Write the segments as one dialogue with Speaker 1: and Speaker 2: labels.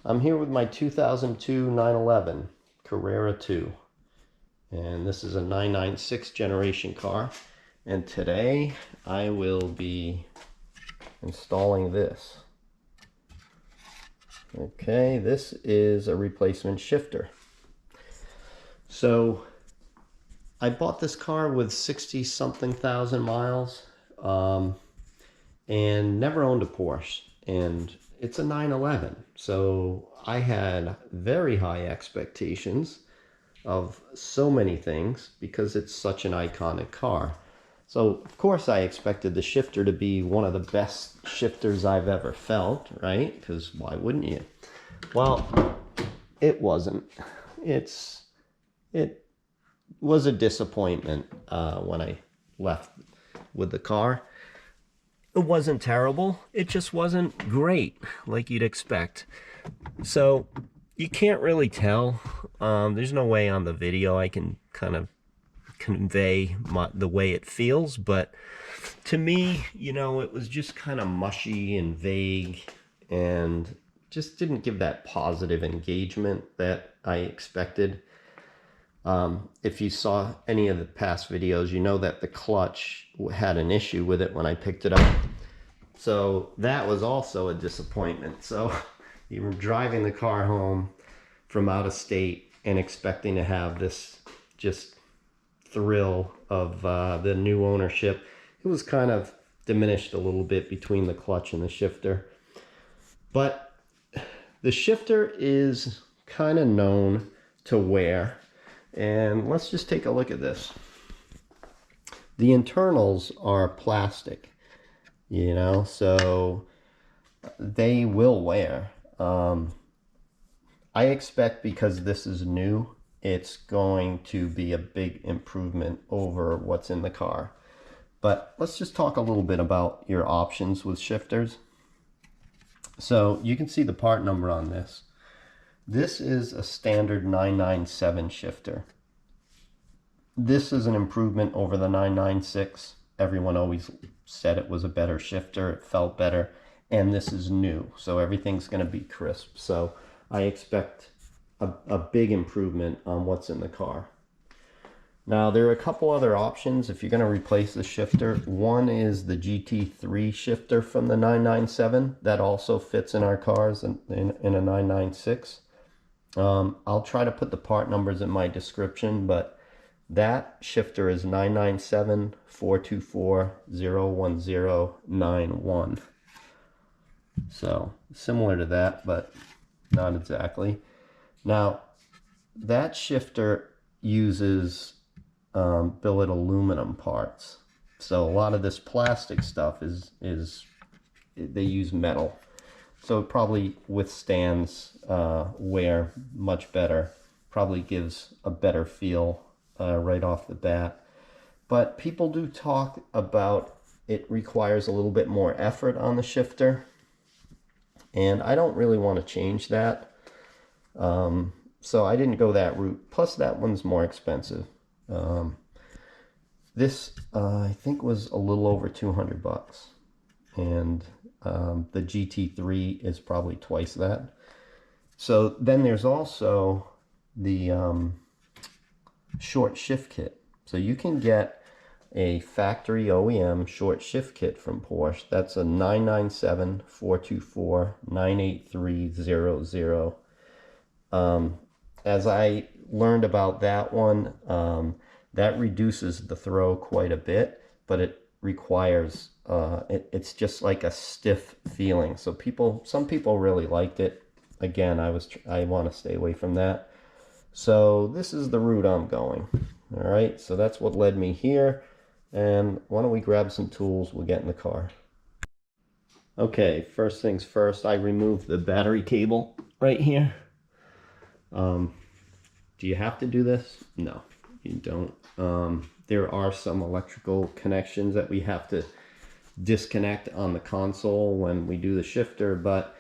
Speaker 1: I'm here with my 2002 911 Carrera 2, and this is a 996 generation car, and today I will be installing this. Okay, this is a replacement shifter. So I bought this car with 60 something thousand miles and never owned a Porsche, and it's a 911, so I had very high expectations of so many things because it's such an iconic car. So of course I expected the shifter to be one of the best shifters I've ever felt, right? Because why wouldn't you? Well, it wasn't. It was a disappointment when I left with the car. It wasn't terrible, it just wasn't great like you'd expect. So you can't really tell. There's no way on the video I can kind of convey the way it feels, but to me, you know, it was just kind of mushy and vague and just didn't give that positive engagement that I expected. If you saw any of the past videos, you know that the clutch had an issue with it when I picked it up. So that was also a disappointment. So you were driving the car home from out of state and expecting to have this just thrill of the new ownership. It was kind of diminished a little bit between the clutch and the shifter. But the shifter is kind of known to wear. And let's just take a look at this. The internals are plastic, you know, so they will wear. I expect, because this is new, it's going to be a big improvement over what's in the car. But let's just talk a little bit about your options with shifters. So you can see the part number on this. This is a standard 997 shifter. This is an improvement over the 996. Everyone always said it was a better shifter, it felt better, and this is new, so everything's going to be crisp. So I expect a big improvement on what's in the car. Now there are a couple other options if you're going to replace the shifter. One is the GT3 shifter from the 997 that also fits in our cars in a 996. I'll try to put the part numbers in my description, but that shifter is 997-424-01091. So similar to that, but not exactly. Now that shifter uses billet aluminum parts. So a lot of this plastic stuff is they use metal. So it probably withstands wear much better, probably gives a better feel right off the bat. But people do talk about it requires a little bit more effort on the shifter, and I don't really want to change that. So I didn't go that route. Plus that one's more expensive. This I think was a little over 200 bucks, and the GT3 is probably twice that. So then there's also the short shift kit. So you can get a factory OEM short shift kit from Porsche. That's a 997-424-98300. As I learned about that one, that reduces the throw quite a bit, but it requires it's just like a stiff feeling. So some people really liked it. Again, I want to stay away from that. So this is the route I'm going. All right, so that's what led me here. And why don't we grab some tools, we'll get in the car. Okay, first things first, I removed the battery cable right here. Do you have to do this? No, you don't. There are some electrical connections that we have to disconnect on the console when we do the shifter, but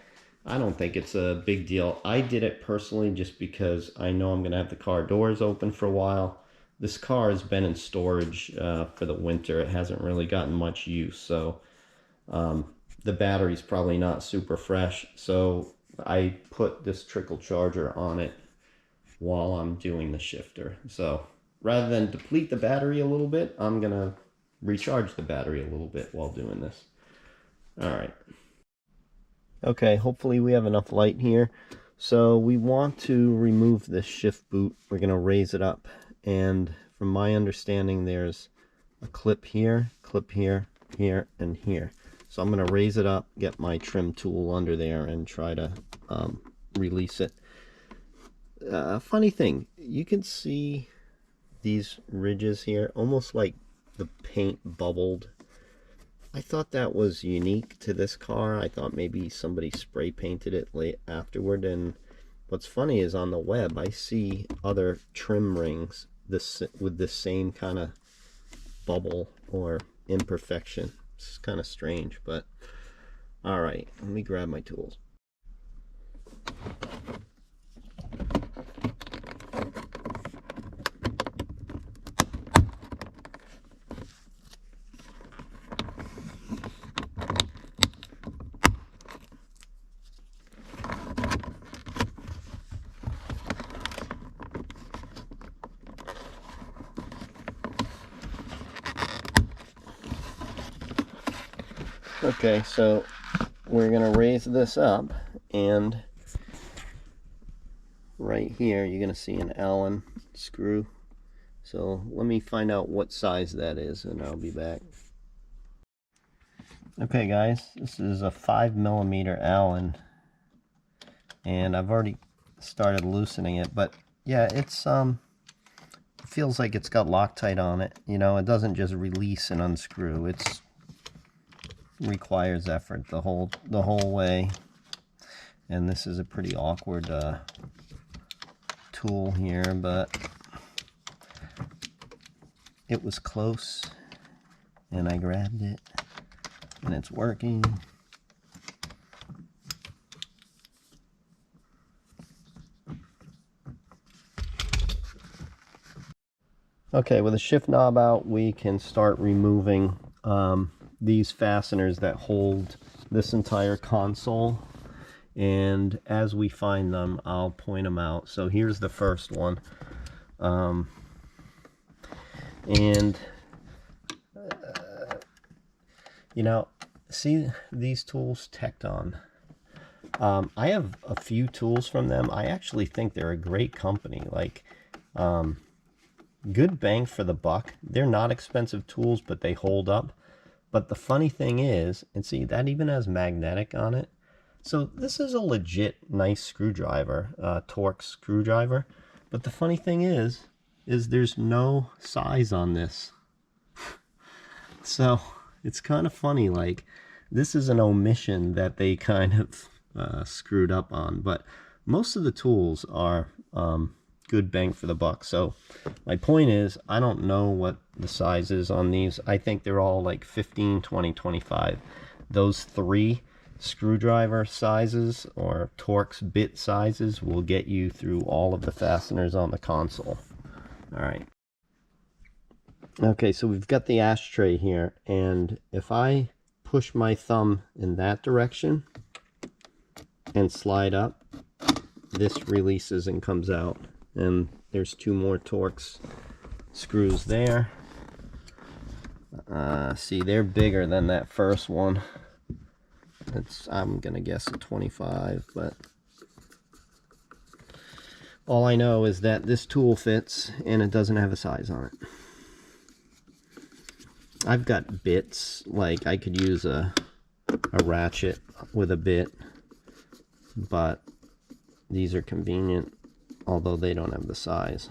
Speaker 1: I don't think it's a big deal. I did it personally just because I know I'm going to have the car doors open for a while. This car has been in storage for the winter. It hasn't really gotten much use, so the battery's probably not super fresh. So I put this trickle charger on it while I'm doing the shifter. So rather than deplete the battery a little bit, I'm gonna recharge the battery a little bit while doing this. All right. Okay, hopefully we have enough light here. So we want to remove this shift boot. We're gonna raise it up, and from my understanding there's a clip here, here, and here. So I'm going to raise it up, get my trim tool under there, and try to release it. Funny thing, you can see these ridges here, almost like the paint bubbled. I thought that was unique to this car. I thought maybe somebody spray painted it late afterward. And what's funny is on the web, I see other trim rings with the same kind of bubble or imperfection. It's kind of strange, but all right, let me grab my tools. Okay, so we're going to raise this up, and right here you're going to see an Allen screw. So let me find out what size that is, and I'll be back. Okay guys, this is a 5mm Allen, and I've already started loosening it, but yeah, it's it feels like it's got Loctite on it. You know, it doesn't just release and unscrew. It's requires effort the whole way, and this is a pretty awkward tool here, but it was close and I grabbed it and it's working. Okay, with the shift knob out, we can start removing these fasteners that hold this entire console, and as we find them I'll point them out. So here's the first one, and you know, see these tools tacked on. I have a few tools from them. I actually think they're a great company, like good bang for the buck. They're not expensive tools, but they hold up. But the funny thing is, and see, that even has magnetic on it. So this is a legit nice screwdriver, Torx screwdriver. But the funny thing is there's no size on this. So it's kind of funny, like this is an omission that they kind of screwed up on. But most of the tools are good bang for the buck. So my point is, I don't know what the size is on these. I think they're all like 15, 20, 25. Those three screwdriver sizes or Torx bit sizes will get you through all of the fasteners on the console. All right. Okay, so we've got the ashtray here, and if I push my thumb in that direction and slide up, this releases and comes out. And there's two more Torx screws there. See, they're bigger than that first one. It's, I'm gonna guess a 25, but all I know is that this tool fits and it doesn't have a size on it. I've got bits, like I could use a ratchet with a bit, but these are convenient, although they don't have the size.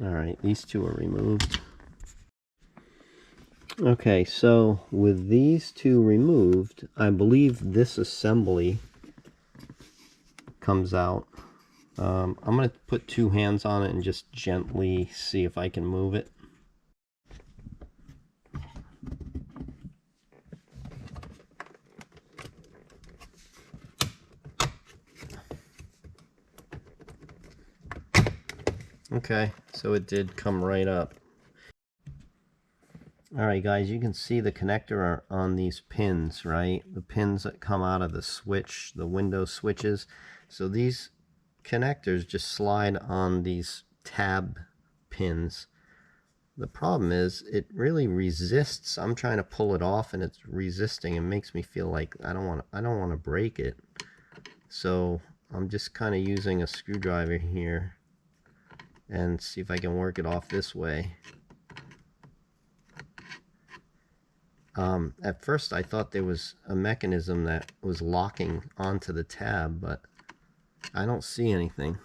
Speaker 1: All right, these two are removed. Okay, so with these two removed, I believe this assembly comes out. I'm going to put two hands on it and just gently see if I can move it. Okay, so it did come right up. Alright guys, you can see the connector on these pins, right? The pins that come out of the switch, the window switches. So these connectors just slide on these tab pins. The problem is it really resists. I'm trying to pull it off and it's resisting. It makes me feel like I don't want to break it. So I'm just kind of using a screwdriver here and see if I can work it off this way. At first I thought there was a mechanism that was locking onto the tab, but I don't see anything.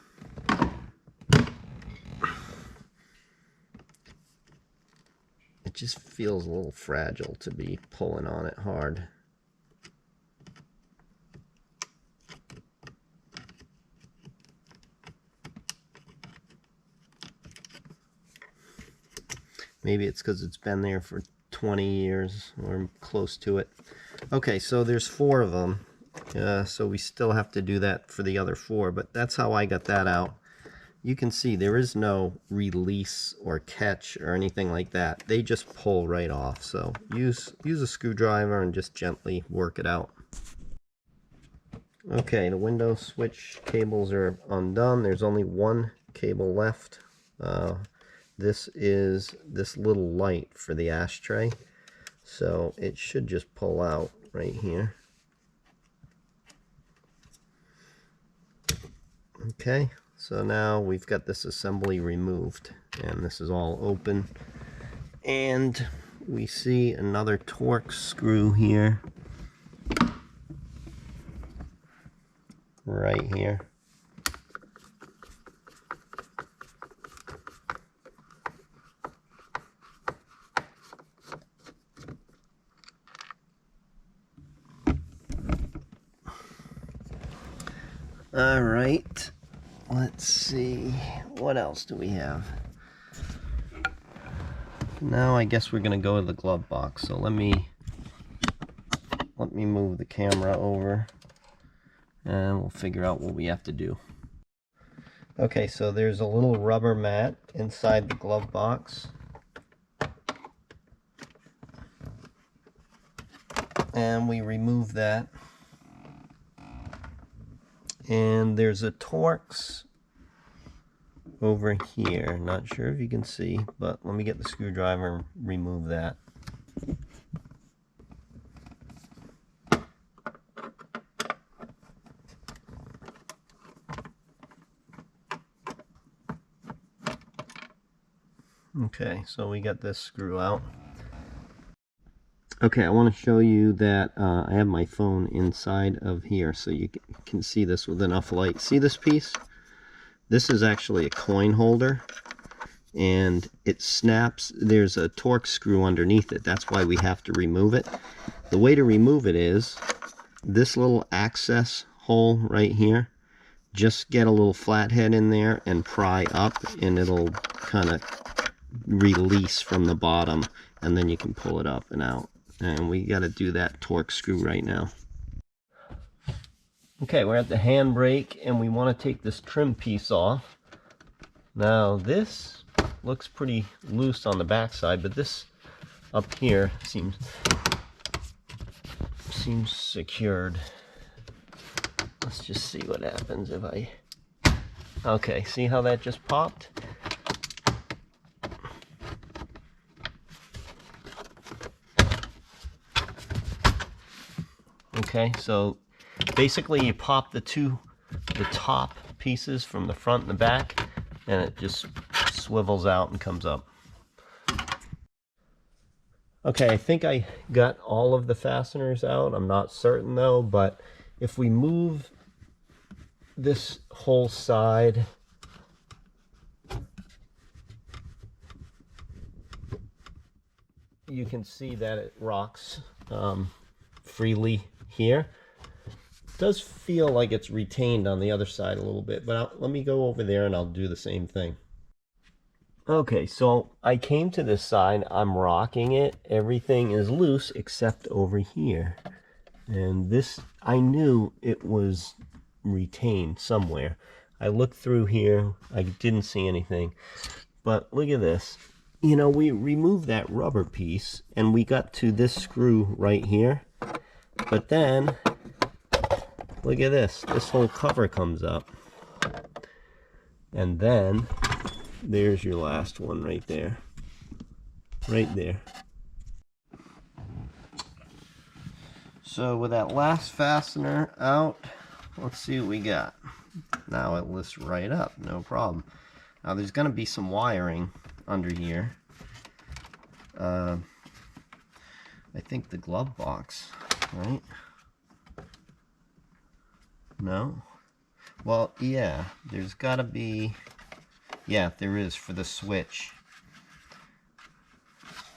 Speaker 1: It just feels a little fragile to be pulling on it hard. Maybe it's because it's been there for 20 years or close to it. Okay, so there's 4 of them. So we still have to do that for the other 4, but that's how I got that out. You can see there is no release or catch or anything like that. They just pull right off. So use a screwdriver and just gently work it out. Okay, the window switch cables are undone. There's only one cable left. This is this little light for the ashtray. So it should just pull out right here. Okay, so now we've got this assembly removed and this is all open. And we see another Torx screw here. Right here. All right, let's see, what else do we have? Now I guess we're gonna go to the glove box. So let me move the camera over and we'll figure out what we have to do. Okay, so there's a little rubber mat inside the glove box. And we remove that. And there's a Torx over here. Not sure if you can see, but let me get the screwdriver and remove that. Okay, so we got this screw out. Okay, I want to show you that I have my phone inside of here so you can see this with enough light. See this piece? This is actually a coin holder and it snaps. There's a Torx screw underneath it. That's why we have to remove it. The way to remove it is this little access hole right here. Just get a little flathead in there and pry up and it'll kind of release from the bottom and then you can pull it up and out. And we got to do that Torx screw right now. Okay, we're at the handbrake and we want to take this trim piece off. Now this looks pretty loose on the back side, but this up here seems secured. Let's just see what happens if I... Okay, see how that just popped? Okay, so basically you pop the top pieces from the front and the back and it just swivels out and comes up. Okay, I think I got all of the fasteners out. I'm not certain though, but if we move this whole side, you can see that it rocks freely here. It does feel like it's retained on the other side a little bit, but let me go over there and I'll do the same thing. Okay, so I came to this side, I'm rocking it, everything is loose except over here. And this, I knew it was retained somewhere. I looked through here, I didn't see anything. But look at this. you know, we removed that rubber piece and we got to this screw right here. But then, look at this. This whole cover comes up. And then, there's your last one right there. Right there. So with that last fastener out, let's see what we got. Now it lifts right up, no problem. Now there's going to be some wiring under here. I think the glove box, right? No? Well, yeah, there's got to be, yeah, there is for the switch.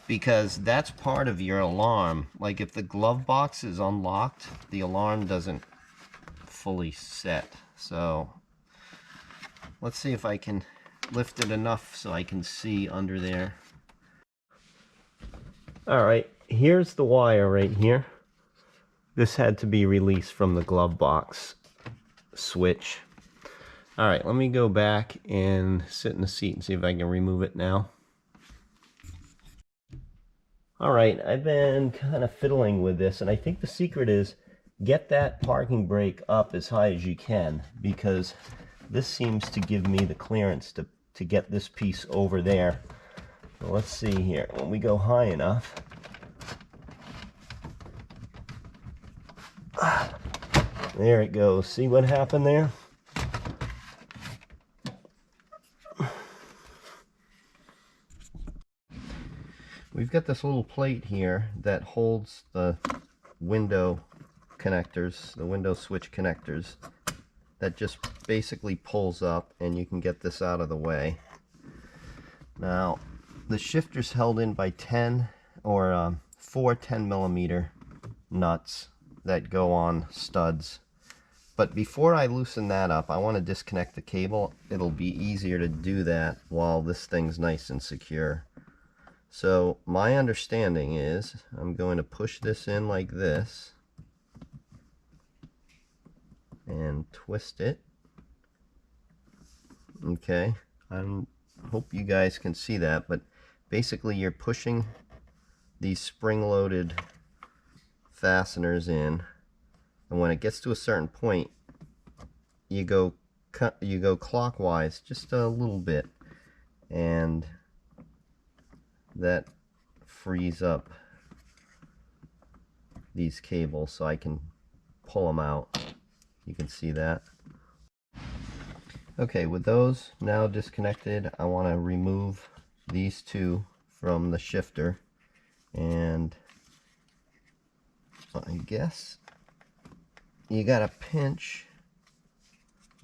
Speaker 1: Because that's part of your alarm. Like if the glove box is unlocked, the alarm doesn't fully set. So let's see if I can lift it enough so I can see under there. Alright, here's the wire right here. This had to be released from the glove box switch. Alright, let me go back and sit in the seat and see if I can remove it now. Alright, I've been kind of fiddling with this, and I think the secret is get that parking brake up as high as you can, because this seems to give me the clearance to get this piece over there. So let's see here. When we go high enough, there it goes. See what happened there? We've got this little plate here that holds the window connectors, the window switch connectors, that just basically pulls up, and you can get this out of the way. Now, the shifter's held in by 10 or 4 10mm nuts that go on studs. But before I loosen that up, I want to disconnect the cable. It'll be easier to do that while this thing's nice and secure. So my understanding is I'm going to push this in like this and twist it. Okay, I hope you guys can see that, but basically you're pushing these spring-loaded fasteners in, and when it gets to a certain point, you go clockwise just a little bit, and that frees up these cables so I can pull them out. You can see that. Okay, with those now disconnected, I want to remove these two from the shifter, and I guess you gotta pinch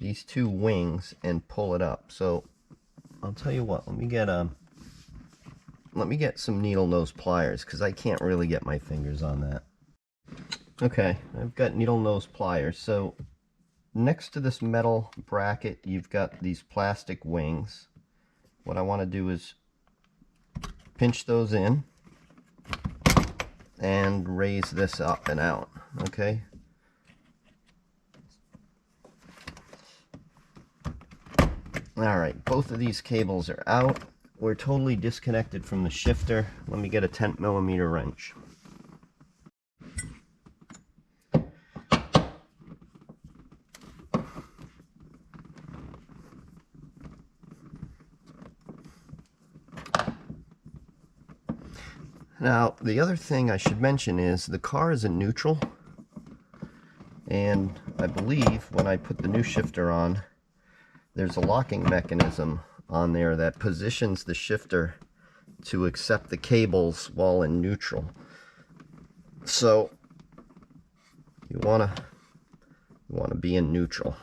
Speaker 1: these two wings and pull it up. So I'll tell you what, let me get some needle nose pliers, because I can't really get my fingers on that. Okay, I've got needle nose pliers. So next to this metal bracket, you've got these plastic wings. What I want to do is pinch those in and raise this up and out. Okay. Alright, both of these cables are out. We're totally disconnected from the shifter. Let me get a 10mm wrench. Now, the other thing I should mention is the car is in neutral, and I believe when I put the new shifter on, there's a locking mechanism on there that positions the shifter to accept the cables while in neutral. So you want to be in neutral,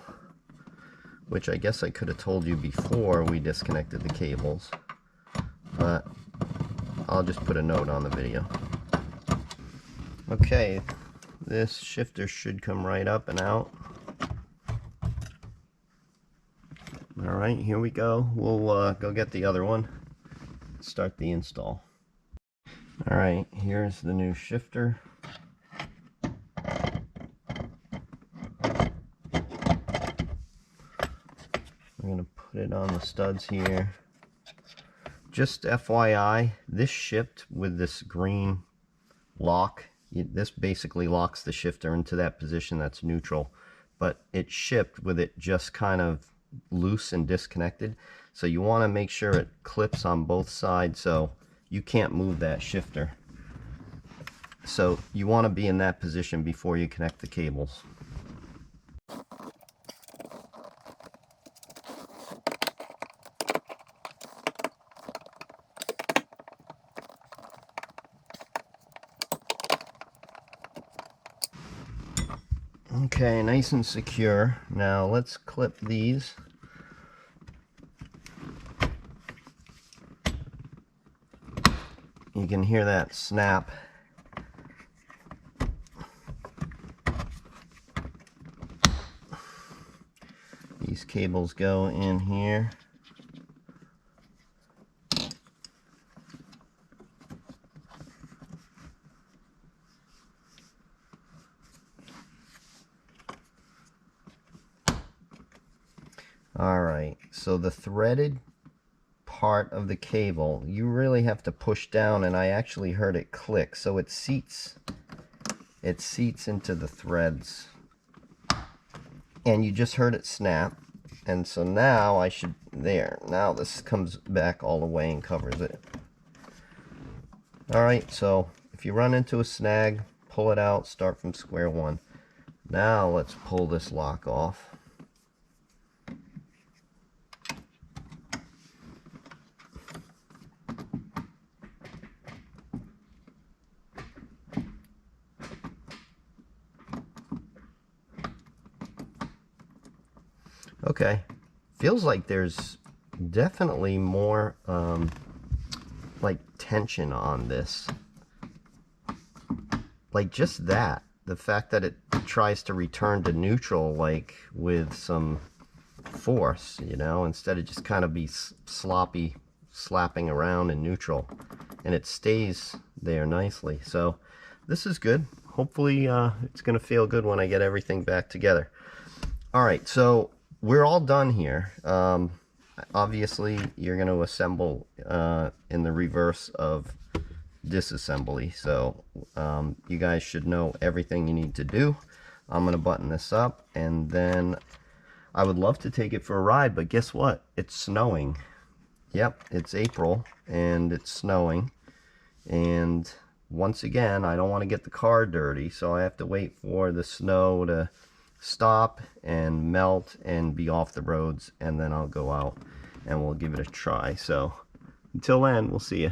Speaker 1: which I guess I could have told you before we disconnected the cables, but I'll just put a note on the video. Okay, this shifter should come right up and out. Alright, here we go. We'll go get the other one, start the install. Alright, here's the new shifter. We're going to put it on the studs here. just FYI, this shipped with this green lock. This basically locks the shifter into that position that's neutral, but it shipped with it just kind of loose and disconnected. So you want to make sure it clips on both sides so you can't move that shifter. So you want to be in that position before you connect the cables. Okay, nice and secure. Now let's clip these. You can hear that snap. These cables go in here. Alright, so the threaded part of the cable, you really have to push down, and I actually heard it click, so it seats into the threads, and you just heard it snap. And so now now this comes back all the way and covers it. Alright, so if you run into a snag, pull it out, start from square one. Now let's pull this lock off. Okay, feels like there's definitely more like tension on this. Like just that, the fact that it tries to return to neutral like with some force, you know, instead of just kind of be sloppy slapping around in neutral, and it stays there nicely. So this is good. Hopefully it's gonna feel good when I get everything back together. All right, so we're all done here. Obviously, you're going to assemble in the reverse of disassembly. So you guys should know everything you need to do. I'm going to button this up, and then I would love to take it for a ride, but guess what? It's snowing. Yep, it's April, and it's snowing. And once again, I don't want to get the car dirty, so I have to wait for the snow to stop and melt and be off the roads, and then I'll go out and we'll give it a try. So until then, we'll see you.